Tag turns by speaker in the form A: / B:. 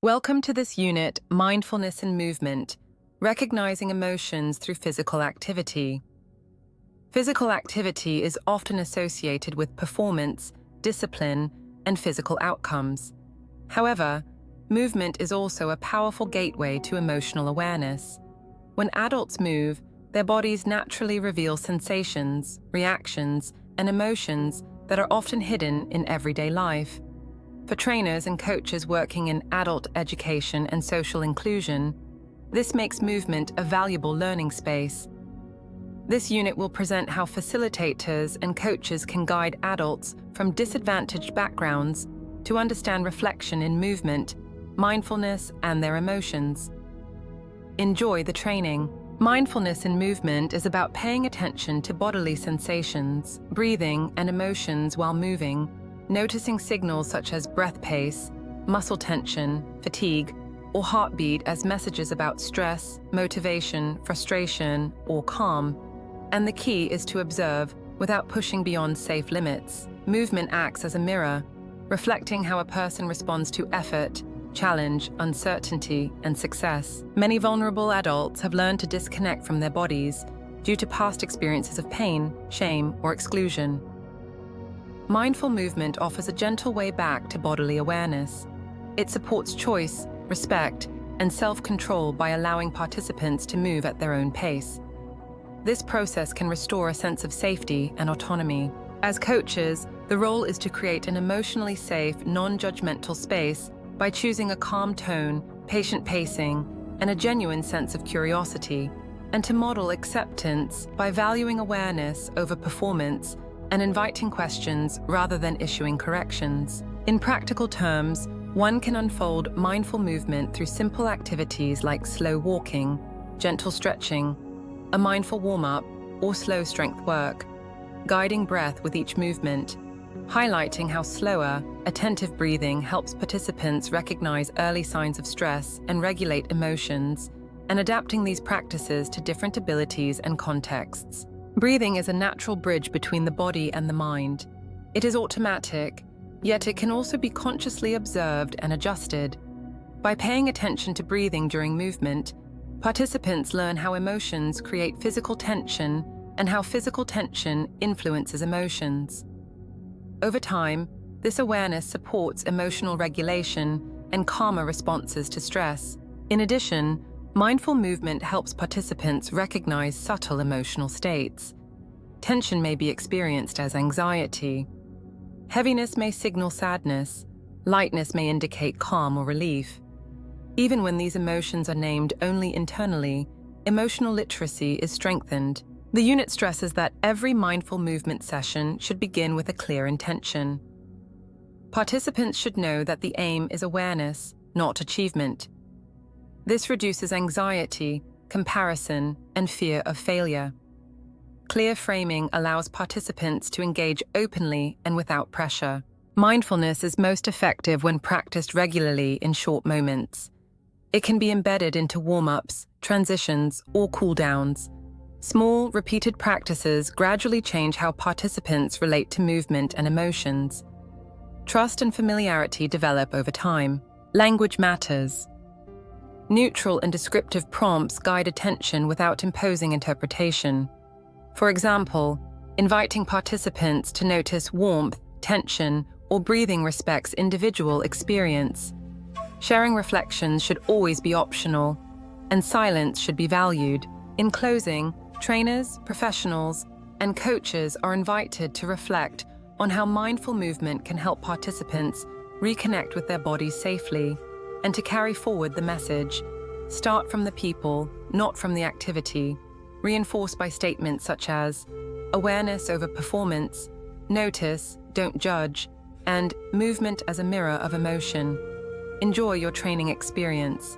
A: Welcome to this unit, Mindfulness and Movement, recognizing emotions through physical activity. Physical activity is often associated with performance, discipline, and physical outcomes. However, movement is also a powerful gateway to emotional awareness. When adults move, their bodies naturally reveal sensations, reactions, and emotions that are often hidden in everyday life. For trainers and coaches working in adult education and social inclusion, this makes movement a valuable learning space. This unit will present how facilitators and coaches can guide adults from disadvantaged backgrounds to understand reflection in movement, mindfulness, and their emotions. Enjoy the training. Mindfulness in movement is about paying attention to bodily sensations, breathing, and emotions while moving, noticing signals such as breath pace, muscle tension, fatigue, or heartbeat as messages about stress, motivation, frustration, or calm. And the key is to observe without pushing beyond safe limits. Movement acts as a mirror, reflecting how a person responds to effort, challenge, uncertainty, and success. Many vulnerable adults have learned to disconnect from their bodies due to past experiences of pain, shame, or exclusion. Mindful movement offers a gentle way back to bodily awareness. It supports choice, respect, and self-control by allowing participants to move at their own pace. This process can restore a sense of safety and autonomy. As coaches, the role is to create an emotionally safe, non-judgmental space by choosing a calm tone, patient pacing, and a genuine sense of curiosity, and to model acceptance by valuing awareness over performance and inviting questions rather than issuing corrections. In practical terms, one can unfold mindful movement through simple activities like slow walking, gentle stretching, a mindful warm-up, or slow strength work, guiding breath with each movement, highlighting how slower, attentive breathing helps participants recognize early signs of stress and regulate emotions, and adapting these practices to different abilities and contexts. Breathing is a natural bridge between the body and the mind. It is automatic, yet it can also be consciously observed and adjusted. By paying attention to breathing during movement, participants learn how emotions create physical tension and how physical tension influences emotions. Over time, this awareness supports emotional regulation and calmer responses to stress. In addition, mindful movement helps participants recognize subtle emotional states. Tension may be experienced as anxiety. Heaviness may signal sadness. Lightness may indicate calm or relief. Even when these emotions are named only internally, emotional literacy is strengthened. The unit stresses that every mindful movement session should begin with a clear intention. Participants should know that the aim is awareness, not achievement. This reduces anxiety, comparison, and fear of failure. Clear framing allows participants to engage openly and without pressure. Mindfulness is most effective when practiced regularly in short moments. It can be embedded into warm-ups, transitions, or cool-downs. Small, repeated practices gradually change how participants relate to movement and emotions. Trust and familiarity develop over time. Language matters. Neutral and descriptive prompts guide attention without imposing interpretation. For example, inviting participants to notice warmth, tension, or breathing respects individual experience. Sharing reflections should always be optional, and silence should be valued. In closing, trainers, professionals, and coaches are invited to reflect on how mindful movement can help participants reconnect with their bodies safely, and to carry forward the message, start from the people, not from the activity, reinforced by statements such as awareness over performance, notice, don't judge, and movement as a mirror of emotion. Enjoy your training experience.